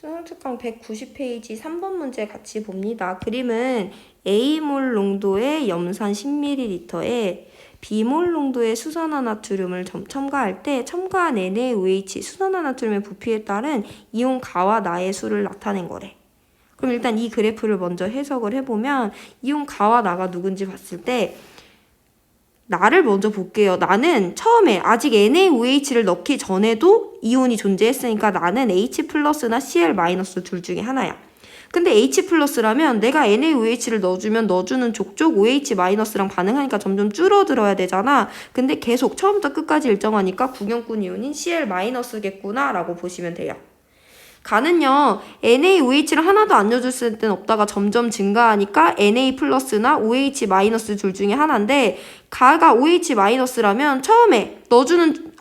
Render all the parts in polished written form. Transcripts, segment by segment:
수능특강 190페이지 3번 문제 같이 봅니다. 그림은 A몰 농도의 염산 10ml에 B몰 농도의 수산화나트륨을 첨가할 때 첨가한 NaOH 수산화나트륨의 부피에 따른 이온 가와 나의 수를 나타낸 거래. 그럼 일단 이 그래프를 먼저 해석을 해보면 이온 가와 나가 누군지 봤을 때 나를 먼저 볼게요. 나는 처음에 아직 NaOH를 넣기 전에도 이온이 존재했으니까 나는 H+나 Cl- 둘 중에 하나야. 근데 H+라면 내가 NaOH를 넣어주면 넣어주는 족족 OH-랑 반응하니까 점점 줄어들어야 되잖아. 근데 계속 처음부터 끝까지 일정하니까 구경꾼 이온인 Cl-겠구나 라고 보시면 돼요. 가는요, NaOH를 하나도 안 넣어줬을 땐 없다가 점점 증가하니까 Na+나 OH- 둘 중에 하나인데 가가 OH-라면 처음에 넣어주는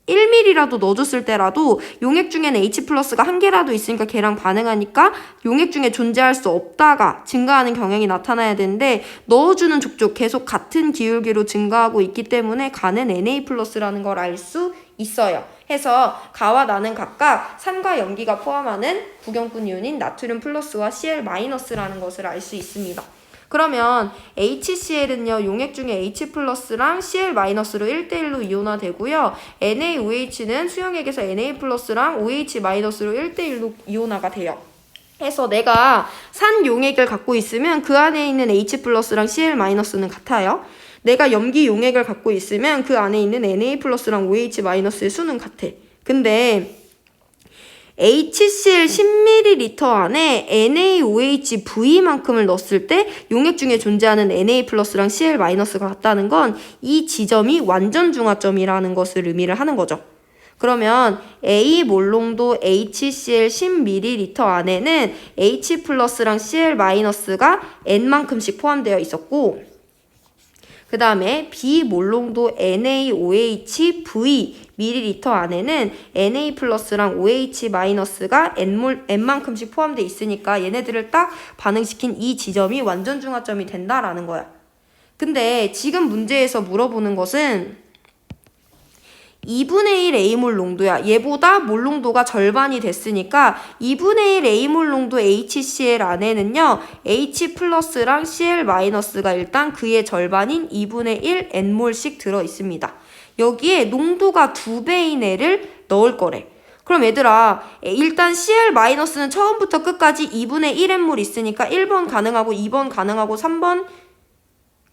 1mm라도 넣어줬을 때라도 용액 중에는 H+가 한 개라도 있으니까 걔랑 반응하니까 용액 중에 존재할 수 없다가 증가하는 경향이 나타나야 되는데 넣어주는 족족 계속 같은 기울기로 증가하고 있기 때문에 가는 Na+라는 걸 알 수 있어요. 해서 가와 나는 각각 산과 염기가 포함하는 구경꾼 이온인 나트륨 플러스와 Cl-라는 것을 알 수 있습니다. 그러면 HCl은요, 용액 중에 H+랑 Cl-로 1대1로 이온화되고요. NaOH는 수용액에서 Na+랑 OH-로 1대1로 이온화가 돼요. 해서 내가 산 용액을 갖고 있으면 그 안에 있는 H+랑 Cl-는 같아요. 내가 염기 용액을 갖고 있으면 그 안에 있는 Na+랑 OH-의 수는 같아. 근데 HCl 10ml 안에 NaOHV만큼을 넣었을 때 용액 중에 존재하는 Na+랑 Cl-가 같다는 건 이 지점이 완전 중화점이라는 것을 의미를 하는 거죠. 그러면 A몰 농도 HCl 10ml 안에는 H+랑 Cl-가 N만큼씩 포함되어 있었고 그 다음에 B몰 농도 NaOHV ml 안에는 Na+랑 OH-가 N만큼씩 포함되어 있으니까 얘네들을 딱 반응시킨 이 지점이 완전 중화점이 된다라는 거야. 근데 지금 문제에서 물어보는 것은 2분의 1 A몰 농도야. 얘보다 몰 농도가 절반이 됐으니까 2분의 1 A몰 농도 HCl 안에는요. H+랑 Cl-가 일단 그의 절반인 2분의 1 N몰씩 들어있습니다. 여기에 농도가 2배인 애를 넣을 거래. 그럼 얘들아 일단 Cl-는 처음부터 끝까지 2분의 1 N몰 있으니까 1번 가능하고 2번 가능하고 3번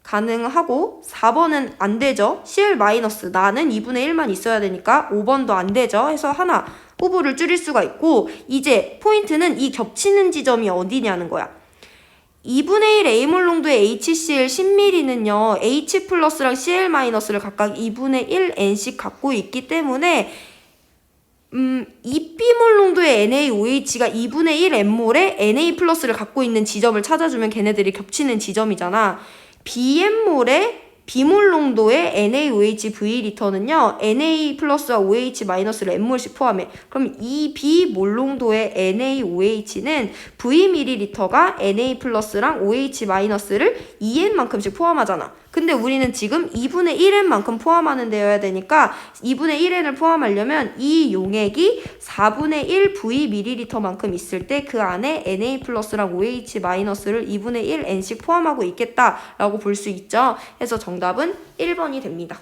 가능하고 4번은 안 되죠. Cl- 나는 2분의 1만 있어야 되니까 5번도 안 되죠. 해서 하나 후보를 줄일 수가 있고 이제 포인트는 이 겹치는 지점이 어디냐는 거야. 2분의 1 A몰 농도의 HCl 10ml는요. H+랑 Cl-를 각각 2분의 1 N씩 갖고 있기 때문에 2B몰 농도의 NaOH가 2분의 1 N몰에 Na+를 갖고 있는 지점을 찾아주면 걔네들이 겹치는 지점이잖아. BM몰의 B몰 농도의 NaOHV는요. Na+와 OH-를 N몰씩 포함해. 그럼 이 B몰 농도의 NaOH는 Vml가 Na+랑 OH-를 2N만큼씩 포함하잖아. 근데 우리는 지금 2분의 1N만큼 포함하는 데여야 되니까 2분의 1N을 포함하려면 이 용액이 4분의 1 Vml만큼 있을 때 그 안에 Na+랑 OH-를 2분의 1 N씩 포함하고 있겠다라고 볼 수 있죠. 해서 정답은 1번이 됩니다.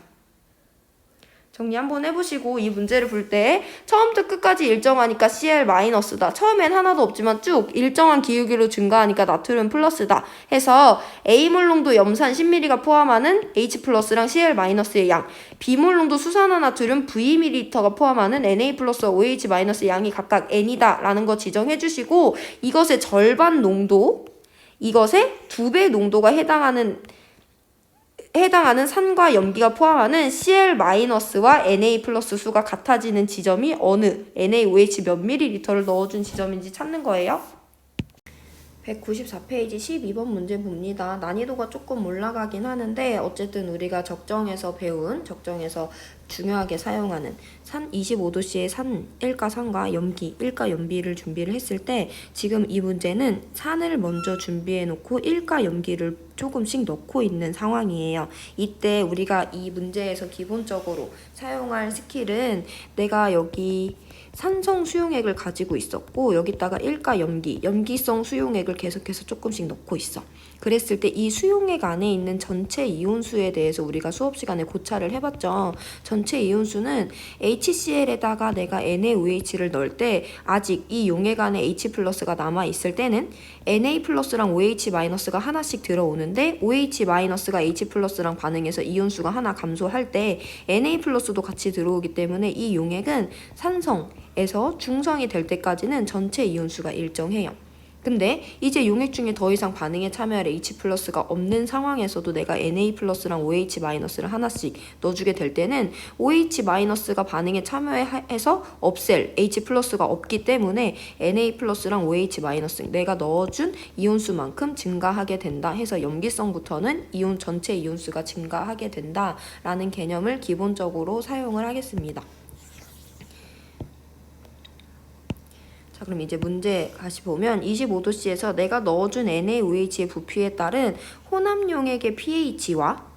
정리 한번 해보시고 이 문제를 볼 때 처음부터 끝까지 일정하니까 Cl-다. 처음엔 하나도 없지만 쭉 일정한 기울기로 증가하니까 나트륨 플러스다. 해서 A몰 농도 염산 10ml가 포함하는 H+랑 Cl-의 양, B몰 농도 수산화나트륨 Vml가 포함하는 Na+와 OH- 양이 각각 N이다 라는 거 지정해주시고 이것의 절반 농도, 이것의 2배 농도가 해당하는 산과 염기가 포함하는 Cl-와 Na+ 수가 같아지는 지점이 어느 NaOH 몇 ml를 넣어준 지점인지 찾는 거예요. 194페이지 12번 문제 봅니다. 난이도가 조금 올라가긴 하는데 어쨌든 우리가 적정에서 중요하게 사용하는 산 25도씨의 산, 일가산과 염기, 일가염비를 준비를 했을 때 지금 이 문제는 산을 먼저 준비해 놓고 일가염기를 조금씩 넣고 있는 상황이에요. 이때 우리가 이 문제에서 기본적으로 사용할 스킬은 내가 여기 산성 수용액을 가지고 있었고 여기다가 일가 염기성 수용액을 계속해서 조금씩 넣고 있어. 그랬을 때 이 수용액 안에 있는 전체 이온수에 대해서 우리가 수업 시간에 고찰을 해봤죠. 전체 이온수는 HCl에다가 내가 NaOH를 넣을 때 아직 이 용액 안에 H+가 남아있을 때는 Na+랑 OH- 하나씩 들어오는데 OH-가 H+랑 반응해서 이온수가 하나 감소할 때 Na+도 같이 들어오기 때문에 이 용액은 산성에서 중성이 될 때까지는 전체 이온수가 일정해요. 근데 이제 용액 중에 더 이상 반응에 참여할 H+가 없는 상황에서도 내가 Na+랑 OH- 하나씩 넣어주게 될 때는 OH- 반응에 참여해서 없앨 H+가 없기 때문에 Na+랑 OH- 내가 넣어준 이온수만큼 증가하게 된다 해서 염기성부터는 이온 전체 이온수가 증가하게 된다라는 개념을 기본적으로 사용을 하겠습니다. 자, 그럼 이제 문제 다시 보면 25도씨에서 내가 넣어준 NaOH의 부피에 따른 혼합 용액의 pH와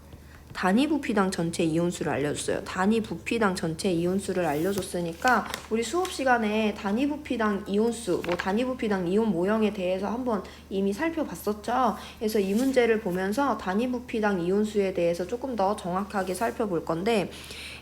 단위 부피당 전체 이온수를 알려줬어요. 단위 부피당 전체 이온수를 알려줬으니까 우리 수업 시간에 단위 부피당 이온수, 단위 부피당 이온 모형에 대해서 한번 이미 살펴봤었죠. 그래서 이 문제를 보면서 단위 부피당 이온수에 대해서 조금 더 정확하게 살펴볼 건데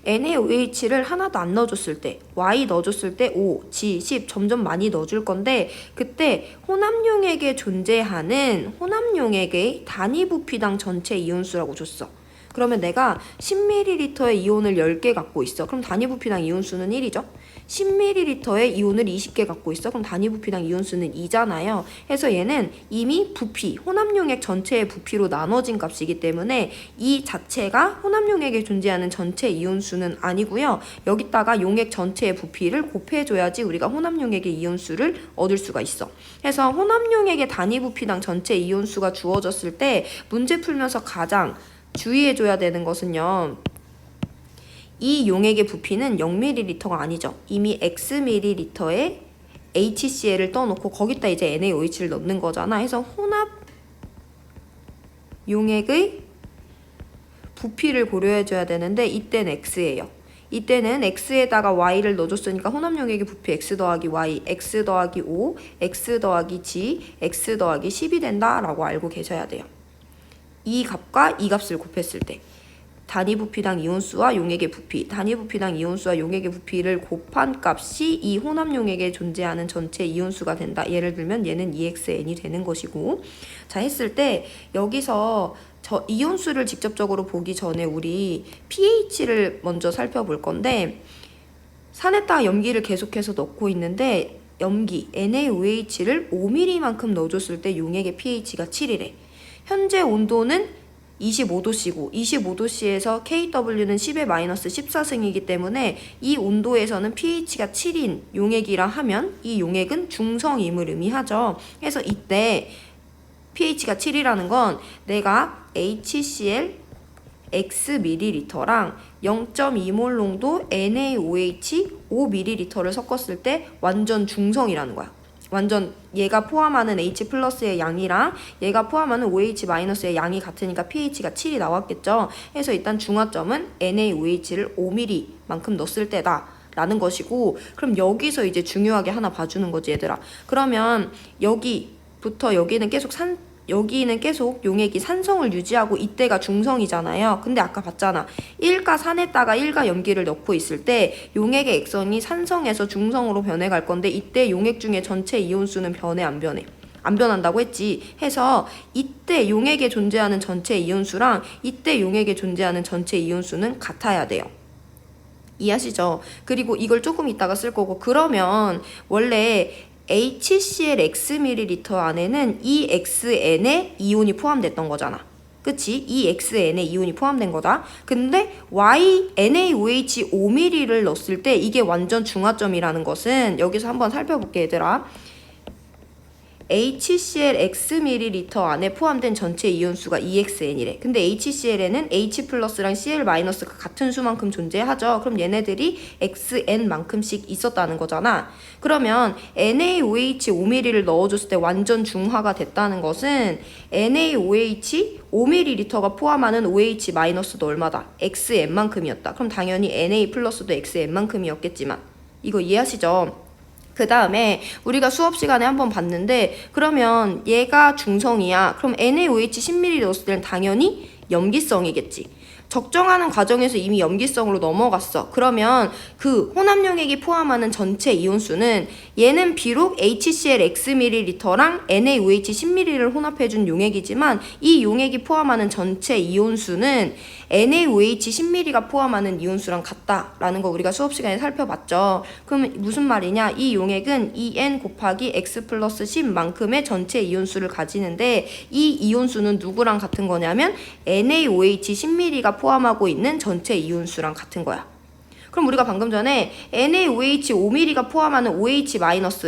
NaOH를 하나도 안 넣어줬을 때 Y 넣어줬을 때 5, G, 10 점점 많이 넣어줄 건데 그때 혼합용액에 존재하는 혼합용액의 단위 부피당 전체 이온수라고 줬어. 그러면 내가 10ml의 이온을 10개 갖고 있어. 그럼 단위 부피당 이온수는 1이죠. 10ml의 이온을 20개 갖고 있어. 그럼 단위 부피당 이온수는 2잖아요. 해서 얘는 이미 부피, 혼합용액 전체의 부피로 나눠진 값이기 때문에 이 자체가 혼합용액에 존재하는 전체 이온수는 아니고요. 여기다가 용액 전체의 부피를 곱해줘야지 우리가 혼합용액의 이온수를 얻을 수가 있어. 해서 혼합용액의 단위 부피당 전체 이온수가 주어졌을 때 문제 풀면서 가장 주의해줘야 되는 것은요. 이 용액의 부피는 0ml가 아니죠. 이미 xml에 HCl을 떠놓고 거기다 이제 NaOH를 넣는 거잖아. 해서 혼합 용액의 부피를 고려해줘야 되는데 이때는 x예요. 이때는 x에다가 y를 넣어줬으니까 혼합 용액의 부피 x 더하기 y, x 더하기 5, x 더하기 g, x 더하기 10이 된다라고 알고 계셔야 돼요. 이 값과 이 값을 곱했을 때 단위 부피당 이온수와 용액의 부피, 단위 부피당 이온수와 용액의 부피를 곱한 값이 이 혼합 용액에 존재하는 전체 이온수가 된다. 예를 들면 얘는 EXN이 되는 것이고, 자 했을 때 여기서 저 이온수를 직접적으로 보기 전에 우리 pH를 먼저 살펴볼 건데 산에다가 염기를 계속해서 넣고 있는데 염기 NaOH를 5mm만큼 넣어줬을 때 용액의 pH가 7이래. 현재 온도는 25도씨고 25도씨에서 kW는 10의 마이너스 14승이기 때문에 이 온도에서는 pH가 7인 용액이라 하면 이 용액은 중성임을 의미하죠. 그래서 이때 pH가 7이라는 건 내가 HCl Xml랑 0.2몰 농도 NaOH 5ml를 섞었을 때 완전 중성이라는 거야. 완전 얘가 포함하는 H+의 양이랑 얘가 포함하는 OH-의 양이 같으니까 pH가 7이 나왔겠죠. 해서 일단 중화점은 NaOH를 5mm만큼 넣었을 때다 라는 것이고, 그럼 여기서 이제 중요하게 하나 봐주는 거지 얘들아. 그러면 여기부터 여기는 계속 용액이 산성을 유지하고 이때가 중성이잖아요. 근데 아까 봤잖아. 1가 산에다가 1가 염기를 넣고 있을 때 용액의 액성이 산성에서 중성으로 변해갈 건데 이때 용액 중에 전체 이온수는 변해 안 변해? 안 변한다고 했지. 해서 이때 용액에 존재하는 전체 이온수랑 이때 용액에 존재하는 전체 이온수는 같아야 돼요. 이해하시죠? 그리고 이걸 조금 이따가 쓸 거고, 그러면 원래 HCl xml 안에는 이 xn에 이온이 포함됐던 거잖아. 그치? 이 xn에 이온이 포함된 거다. 근데 NaOH 5mm를 넣었을 때 이게 완전 중화점이라는 것은 여기서 한번 살펴볼게 얘들아. HCl xml 안에 포함된 전체 이온수가 EXN이래. 근데 HCl에는 H+랑 Cl- 가 같은 수만큼 존재하죠. 그럼 얘네들이 XN만큼씩 있었다는 거잖아. 그러면 NaOH 5ml를 넣어줬을 때 완전 중화가 됐다는 것은 NaOH 5ml가 포함하는 OH- 도 얼마다? XN만큼이었다. 그럼 당연히 Na+도 XN만큼이었겠지만 이거 이해하시죠? 그 다음에 우리가 수업 시간에 한번 봤는데 그러면 얘가 중성이야. 그럼 NaOH 10ml 넣었을 때는 당연히 염기성이겠지. 적정하는 과정에서 이미 염기성으로 넘어갔어. 그러면 그 혼합용액이 포함하는 전체 이온수는 얘는 비록 HCl Xml랑 NaOH 10ml를 혼합해준 용액이지만 이 용액이 포함하는 전체 이온수는 NaOH 10ml가 포함하는 이온수랑 같다라는 거 우리가 수업 시간에 살펴봤죠. 그럼 무슨 말이냐? 이 용액은 En 곱하기 X 플러스 10만큼의 전체 이온수를 가지는데 이 이온수는 누구랑 같은 거냐면 NaOH 10ml가 포함하고 있는 전체 이온수랑 같은 거야. 그럼 우리가 방금 전에 NaOH 5ml가 포함하는 OH-,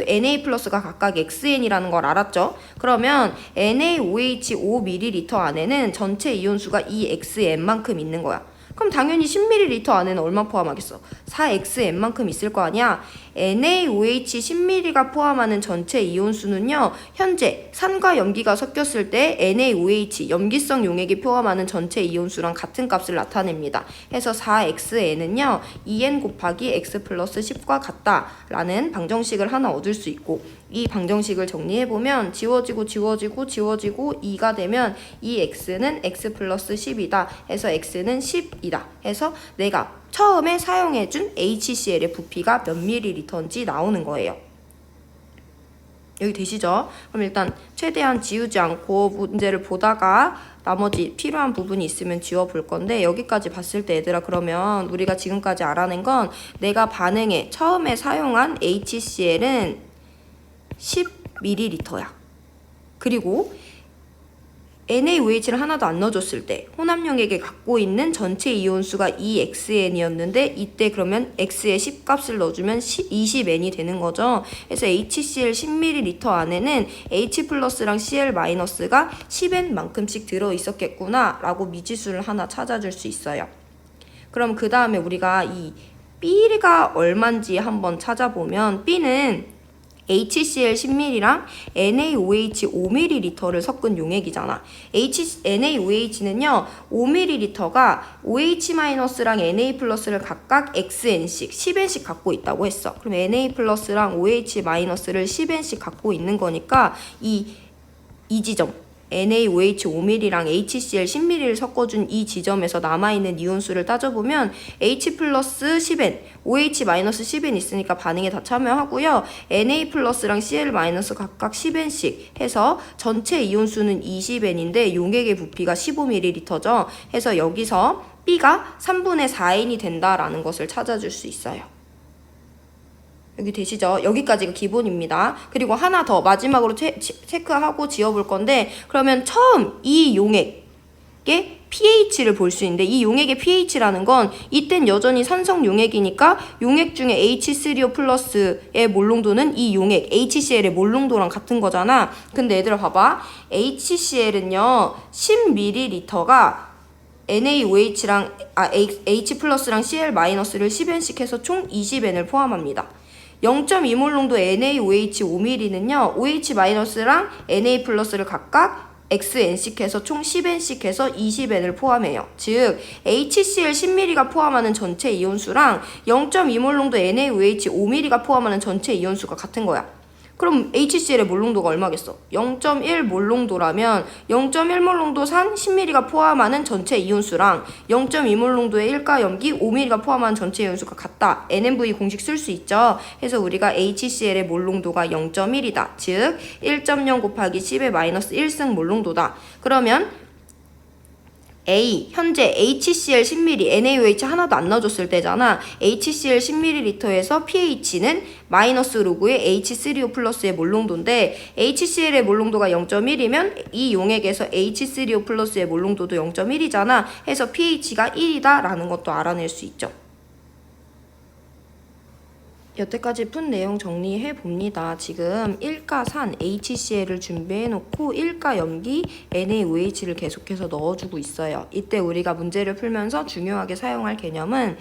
Na 플러스가 각각 XN이라는 걸 알았죠? 그러면 NaOH 5ml 안에는 전체 이온수가 2XN만큼 있는 거야. 그럼 당연히 10ml 안에는 얼마 포함하겠어? 4XN만큼 있을 거 아니야? NaOH 10ml가 포함하는 전체 이온수는요. 현재 산과 염기가 섞였을 때 NaOH 염기성 용액이 포함하는 전체 이온수랑 같은 값을 나타냅니다. 해서 4XN은요. 2N 곱하기 X 플러스 10과 같다라는 방정식을 하나 얻을 수 있고 이 방정식을 정리해보면 지워지고 2가 되면 이 X는 X 플러스 10이다. 해서 X는 10이다. 해서 내가 처음에 사용해준 HCl의 부피가 몇 ml인지 나오는 거예요. 여기 되시죠? 그럼 일단 최대한 지우지 않고 문제를 보다가 나머지 필요한 부분이 있으면 지워볼 건데 여기까지 봤을 때 얘들아 그러면 우리가 지금까지 알아낸 건 내가 반응에 처음에 사용한 HCl은 10ml야. 그리고 NaOH를 하나도 안 넣어줬을 때 혼합용액에 갖고 있는 전체 이온수가 2XN이었는데 이때 그러면 X에 10값을 넣어주면 20N이 되는 거죠. 그래서 HCl 10ml 안에는 H 플러스랑 Cl 마이너스가 10N만큼씩 들어있었겠구나 라고 미지수를 하나 찾아줄 수 있어요. 그럼 그 다음에 우리가 이 B가 얼만지 한번 찾아보면 B는 HCl 10ml랑 NaOH 5ml를 섞은 용액이잖아. NaOH는요, 5ml가 OH-랑 Na 플러스를 각각 XN씩, 10N씩 갖고 있다고 했어. 그럼 Na 플러스랑 OH-를 10N씩 갖고 있는 거니까 이 지점. NaOH 5ml랑 HCl 10ml를 섞어준 이 지점에서 남아있는 이온수를 따져보면 H 플러스 10N, OH 마이너스 10N 있으니까 반응에 다 참여하고요. Na 플러스랑 Cl 마이너스 각각 10N씩 해서 전체 이온수는 20N인데 용액의 부피가 15ml죠. 해서 여기서 B가 3분의 4N이 된다라는 것을 찾아줄 수 있어요. 여기 되시죠? 여기까지가 기본입니다. 그리고 하나 더 마지막으로 체크하고 지워볼 건데 그러면 처음 이 용액의 pH를 볼 수 있는데 이 용액의 pH라는 건 이땐 여전히 산성 용액이니까 용액 중에 H3O 플러스의 몰농도는 이 용액 HCl의 몰농도랑 같은 거잖아. 근데 얘들아 봐봐. HCl은요 10ml가 NaOH랑 H 플러스랑 Cl 마이너스를 10N씩 해서 총 20N을 포함합니다. 0.2몰 농도의 NaOH 5ml는요. OH-랑 Na 플러스를 각각 XN씩 해서 총 10N씩 해서 20N을 포함해요. 즉 HCl 10ml가 포함하는 전체 이온수랑 0.2몰 농도 NaOH 5ml가 포함하는 전체 이온수가 같은 거야. 그럼 HCl의 몰농도가 얼마겠어? 0.1몰농도라면 0.1몰농도 산 10ml가 포함하는 전체 이온수랑 0.2몰농도의 1가 염기 5ml가 포함한 전체 이온수가 같다. NMV 공식 쓸 수 있죠. 그래서 우리가 HCl의 몰농도가 0.1이다. 즉 1.0 곱하기 10의 마이너스 1승 몰농도다. 그러면 A, 현재 HCl 10ml, NaOH 하나도 안 넣어줬을 때잖아. HCl 10ml에서 pH는 마이너스 로그의 H3O 플러스의 몰농도인데 HCl의 몰농도가 0.1이면 이 용액에서 H3O 플러스의 몰농도도 0.1이잖아. 해서 pH가 1이다 라는 것도 알아낼 수 있죠. 여태까지 푼 내용 정리해 봅니다. 지금 1가 산 HCl을 준비해 놓고 1가 염기 NaOH를 계속해서 넣어주고 있어요. 이때 우리가 문제를 풀면서 중요하게 사용할 개념은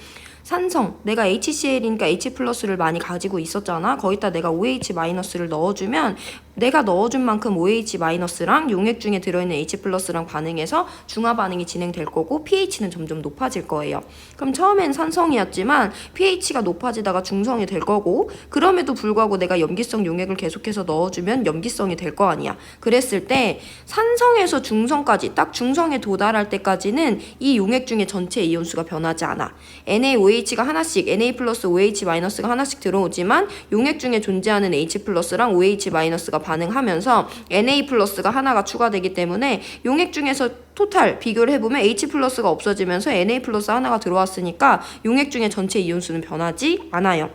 산성, 내가 HCl이니까 H+를 많이 가지고 있었잖아. 거기다 내가 OH-를 넣어주면 내가 넣어준 만큼 OH-랑 용액 중에 들어있는 H+랑 반응해서 중화 반응이 진행될 거고 pH는 점점 높아질 거예요. 그럼 처음엔 산성이었지만 pH가 높아지다가 중성이 될 거고, 그럼에도 불구하고 내가 염기성 용액을 계속해서 넣어주면 염기성이 될 거 아니야. 그랬을 때 산성에서 중성까지, 딱 중성에 도달할 때까지는 이 용액 중에 전체 이온수가 변하지 않아. NaOH가 하나씩, Na 플러스 OH-가 하나씩 들어오지만 용액 중에 존재하는 H+랑 OH-가 반응하면서 Na+가 하나가 추가되기 때문에 용액 중에서 토탈 비교를 해보면 H+가 없어지면서 Na+ 하나가 들어왔으니까 용액 중에 전체 이온수는 변하지 않아요.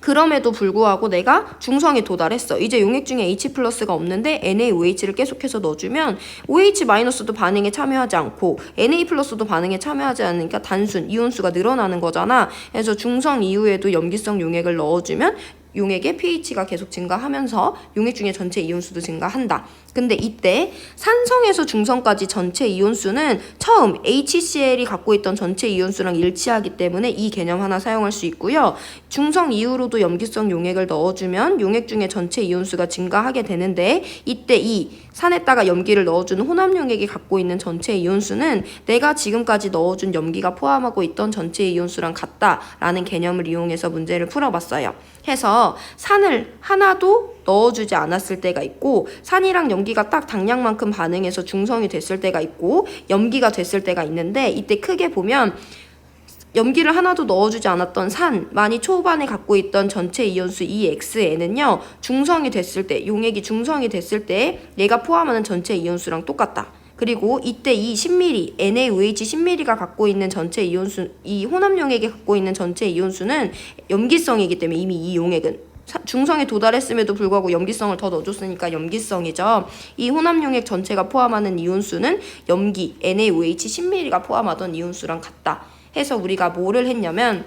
그럼에도 불구하고 내가 중성에 도달했어. 이제 용액 중에 H+가 없는데 NaOH를 계속해서 넣어주면 OH-도 반응에 참여하지 않고 Na+도 반응에 참여하지 않으니까 단순 이온수가 늘어나는 거잖아. 그래서 중성 이후에도 염기성 용액을 넣어주면 용액의 pH가 계속 증가하면서 용액 중에 전체 이온수도 증가한다. 근데 이때 산성에서 중성까지 전체 이온수는 처음 HCl이 갖고 있던 전체 이온수랑 일치하기 때문에 이 개념 하나 사용할 수 있고요. 중성 이후로도 염기성 용액을 넣어주면 용액 중에 전체 이온수가 증가하게 되는데, 이때 이 산에다가 염기를 넣어주는 혼합 용액이 갖고 있는 전체 이온수는 내가 지금까지 넣어준 염기가 포함하고 있던 전체 이온수랑 같다라는 개념을 이용해서 문제를 풀어봤어요. 해서 산을 하나도 넣어주지 않았을 때가 있고, 산이랑 염기가 딱 당량만큼 반응해서 중성이 됐을 때가 있고, 염기가 됐을 때가 있는데, 이때 크게 보면 염기를 하나도 넣어주지 않았던 산만이 초반에 갖고 있던 전체 이온수 EXN은요, 중성이 됐을 때, 용액이 중성이 됐을 때 얘가 포함하는 전체 이온수랑 똑같다. 그리고 이때 이 10ml, NaOH 10ml가 갖고 있는 전체 이온수, 이 혼합 용액이 갖고 있는 전체 이온수는 염기성이기 때문에 이미 이 용액은 중성에 도달했음에도 불구하고 염기성을 더 넣어줬으니까 염기성이죠. 이 혼합용액 전체가 포함하는 이온수는 염기, NaOH 10ml가 포함하던 이온수랑 같다. 해서 우리가 뭐를 했냐면,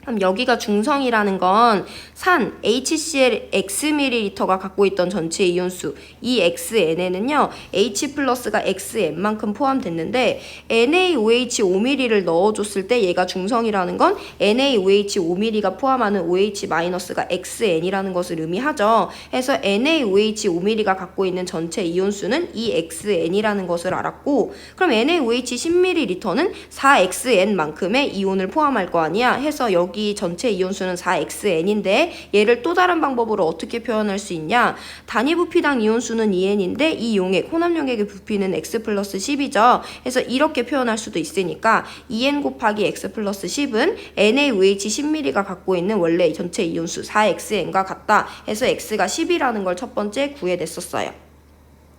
그럼 여기가 중성이라는 건 산 HCl Xml가 갖고 있던 전체 이온수 이 XN에는요 H+가 XN만큼 포함됐는데, NaOH 5ml를 넣어줬을 때 얘가 중성이라는 건 NaOH 5ml가 포함하는 OH-가 XN이라는 것을 의미하죠. 해서 NaOH 5ml가 갖고 있는 전체 이온수는 이 XN이라는 것을 알았고, 그럼 NaOH 10ml는 4XN만큼의 이온을 포함할 거 아니야. 해서 여기 전체 이온수는 4XN인데 얘를 또 다른 방법으로 어떻게 표현할 수 있냐? 단위 부피당 이온수는 2N인데 이 용액, 혼합 용액의 부피는 X 플러스 10이죠. 그래서 이렇게 표현할 수도 있으니까 2N 곱하기 X 플러스 10은 NaOH 10ml가 갖고 있는 원래 전체 이온수 4XN과 같다. 해서 X가 10이라는 걸 첫 번째 구해냈었어요.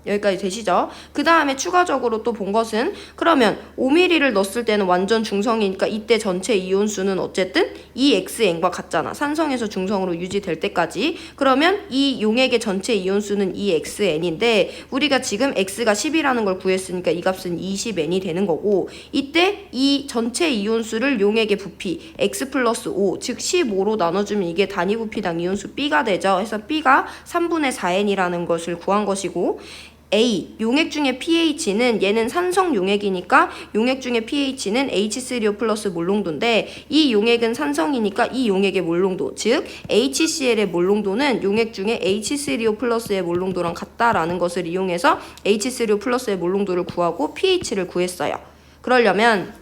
여기까지 되시죠? 그 다음에 추가적으로 또 본 것은, 그러면 5ml를 넣었을 때는 완전 중성이니까 이때 전체 이온수는 어쨌든 EXN과 같잖아. 산성에서 중성으로 유지될 때까지. 그러면 이 용액의 전체 이온수는 EXN인데 우리가 지금 X가 10이라는 걸 구했으니까 이 값은 20N이 되는 거고, 이때 이 전체 이온수를 용액의 부피 X 플러스 5, 즉 15로 나눠주면 이게 단위 부피당 이온수 B가 되죠. 그래서 B가 3분의 4N이라는 것을 구한 것이고, A, 용액 중에 pH는 얘는 산성 용액이니까 용액 중에 pH는 H3O 플러스 몰농도인데 이 용액은 산성이니까 이 용액의 몰농도, 즉 HCl의 몰농도는 용액 중에 H3O 플러스의 몰농도랑 같다라는 것을 이용해서 H3O 플러스의 몰농도를 구하고 pH를 구했어요. 그러려면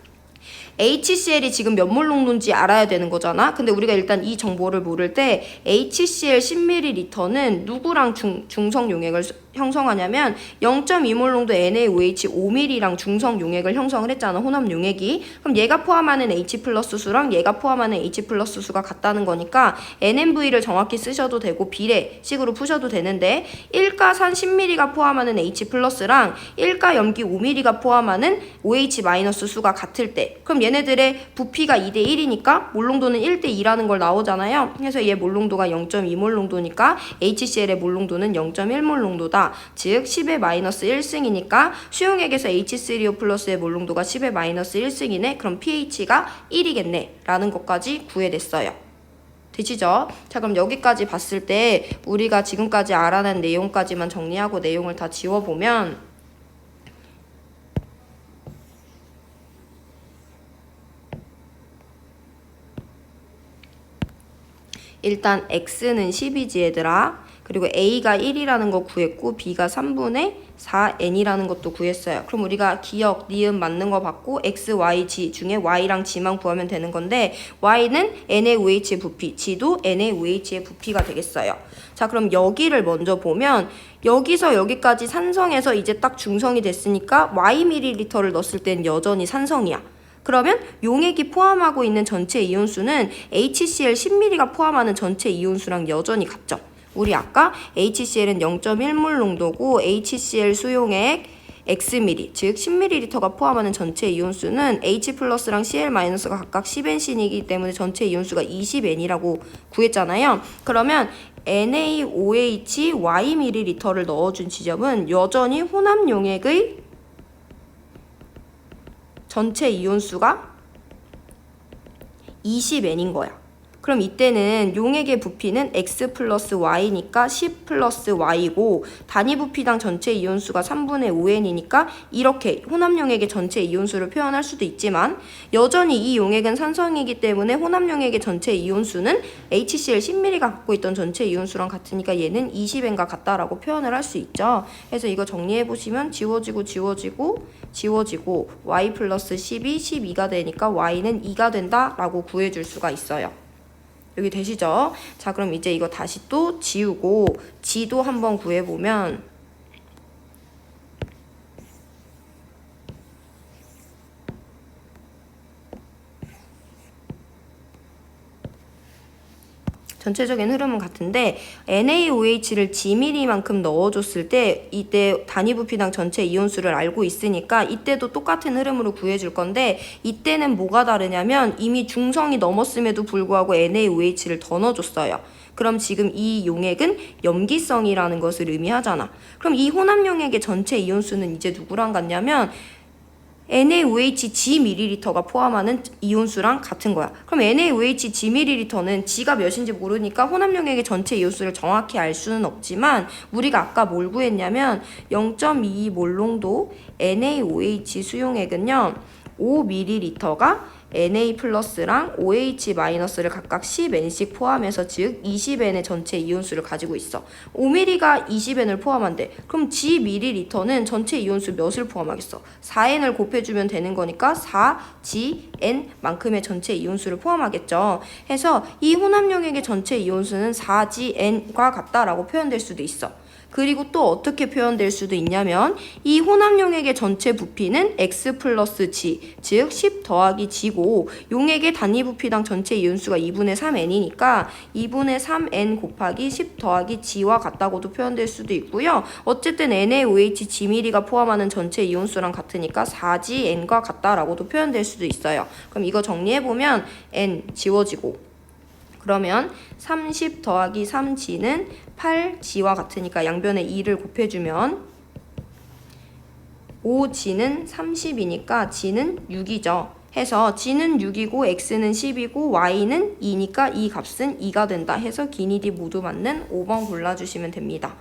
HCl이 지금 몇 몰 농도인지 알아야 되는 거잖아. 근데 우리가 일단 이 정보를 모를 때 HCl 10ml는 누구랑 중성 용액을 형성하냐면 0.2몰 농도 NaOH 5ml랑 중성 용액을 형성을 했잖아. 혼합 용액이. 그럼 얘가 포함하는 H 플러스 수랑 얘가 포함하는 H 플러스 수가 같다는 거니까 NMV를 정확히 쓰셔도 되고 비례식으로 푸셔도 되는데, 1가산 10ml가 포함하는 H 플러스랑 1가 염기 5ml가 포함하는 OH 마이너스 수가 같을 때, 그럼 얘네들의 부피가 2대 1이니까 몰농도는 1대 2라는 걸 나오잖아요. 그래서 얘 몰농도가 0.2몰 농도니까 HCl의 몰농도는 0.1몰 농도다. 즉 10의 마이너스 1승이니까 수용액에서 H3O 플러스의 몰농도가 10의 마이너스 1승이네. 그럼 pH가 1이겠네 라는 것까지 구해냈어요. 되시죠? 자, 그럼 여기까지 봤을 때 우리가 지금까지 알아낸 내용까지만 정리하고 내용을 다 지워보면, 일단 x는 10이지 얘들아. 그리고 a가 1이라는 거 구했고 b가 3분의 4n이라는 것도 구했어요. 그럼 우리가 기억, 니은 맞는 거 받고 x, y, g 중에 y랑 g만 구하면 되는 건데 y는 n의 OH의 부피, g도 n의 OH의 부피가 되겠어요. 자, 그럼 여기를 먼저 보면 여기서 여기까지 산성에서 이제 딱 중성이 됐으니까 y ml를 넣었을 땐 여전히 산성이야. 그러면 용액이 포함하고 있는 전체 이온수는 HCl 10ml가 포함하는 전체 이온수랑 여전히 같죠. 우리 아까 HCl은 0.1몰 농도고 HCl 수용액 Xml, 즉 10ml가 포함하는 전체 이온수는 H 플러스랑 Cl-가 각각 10NC이기 때문에 전체 이온수가 20N이라고 구했잖아요. 그러면 NaOH Yml를 넣어준 지점은 여전히 혼합 용액의 전체 이온수가 20N인 거야. 그럼 이때는 용액의 부피는 x 플러스 y니까 10 플러스 y고 단위 부피당 전체 이온수가 3분의 5n이니까 이렇게 혼합 용액의 전체 이온수를 표현할 수도 있지만 여전히 이 용액은 산성이기 때문에 혼합 용액의 전체 이온수는 HCl 10ml가 갖고 있던 전체 이온수랑 같으니까 얘는 20N과 같다라고 표현을 할 수 있죠. 그래서 이거 정리해 보시면 지워지고 y 플러스 10이 12가 되니까 y는 2가 된다라고 구해줄 수가 있어요. 여기 되시죠? 자, 그럼 이제 이거 다시 또 지우고 G도 한번 구해보면 전체적인 흐름은 같은데 NaOH를 Gml만큼 넣어줬을 때 이때 단위 부피당 전체 이온수를 알고 있으니까 이때도 똑같은 흐름으로 구해줄 건데 이때는 뭐가 다르냐면 이미 중성이 넘었음에도 불구하고 NaOH를 더 넣어줬어요. 그럼 지금 이 용액은 염기성이라는 것을 의미하잖아. 그럼 이 혼합 용액의 전체 이온수는 이제 누구랑 같냐면 NaOH Gml가 포함하는 이온수랑 같은 거야. 그럼 NaOH Gml는 G가 몇인지 모르니까 혼합 용액의 전체 이온수를 정확히 알 수는 없지만 우리가 아까 뭘 구했냐면 0.22몰 농도 NaOH 수용액은요 5ml가 Na 플러스랑 OH 마이너스를 각각 10N씩 포함해서 즉 20N의 전체 이온수를 가지고 있어. 5ml가 20N을 포함한대. 그럼 Gml는 전체 이온수 몇을 포함하겠어? 4N을 곱해주면 되는 거니까 4GN만큼의 전체 이온수를 포함하겠죠. 해서 이 혼합 용액의 전체 이온수는 4GN과 같다라고 표현될 수도 있어. 그리고 또 어떻게 표현될 수도 있냐면 이 혼합 용액의 전체 부피는 X 플러스 G, 즉 10 더하기 G고 용액의 단위 부피당 전체 이온수가 2분의 3N이니까 2분의 3N 곱하기 10 더하기 G와 같다고도 표현될 수도 있고요. 어쨌든 NaOH Gml가 포함하는 전체 이온수랑 같으니까 4GN과 같다라고도 표현될 수도 있어요. 그럼 이거 정리해보면 N 지워지고 그러면 30 더하기 3G는 8G와 같으니까 양변에 2를 곱해주면 5G는 30이니까 G는 6이죠. 해서 G는 6이고 X는 10이고 Y는 2니까 이 값은 2가 된다 해서 기니디 모두 맞는 5번 골라주시면 됩니다.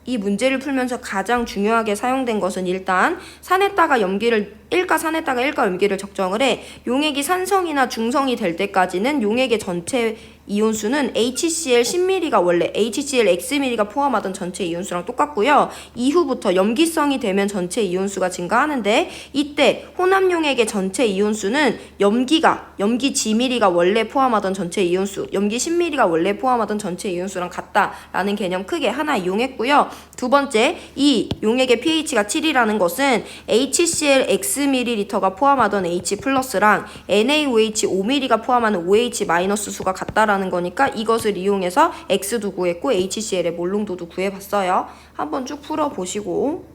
이 문제를 풀면서 가장 중요하게 사용된 것은 일단 산에다가 염기를 1가 산에다가 1가 염기를 적정을 해. 용액이 산성이나 중성이 될 때까지는 용액의 전체 이온수는 HCl 10ml가 원래 HCl Xml가 포함하던 전체 이온수랑 똑같고요. 이후부터 염기성이 되면 전체 이온수가 증가하는데 이때 혼합 용액의 전체 이온수는 염기 Gml가 원래 포함하던 전체 이온수, 염기 10ml가 원래 포함하던 전체 이온수랑 같다라는 개념 크게 하나 이용했고요. 두 번째, 이 용액의 pH가 7이라는 것은 HCl Xml가 포함하던 H 플러스랑 NaOH 5ml가 포함하는 OH 마이너스 수가 같다라는 거니까 이것을 이용해서 X도 구했고 HCl의 몰 농도도 구해봤어요. 한번 쭉 풀어보시고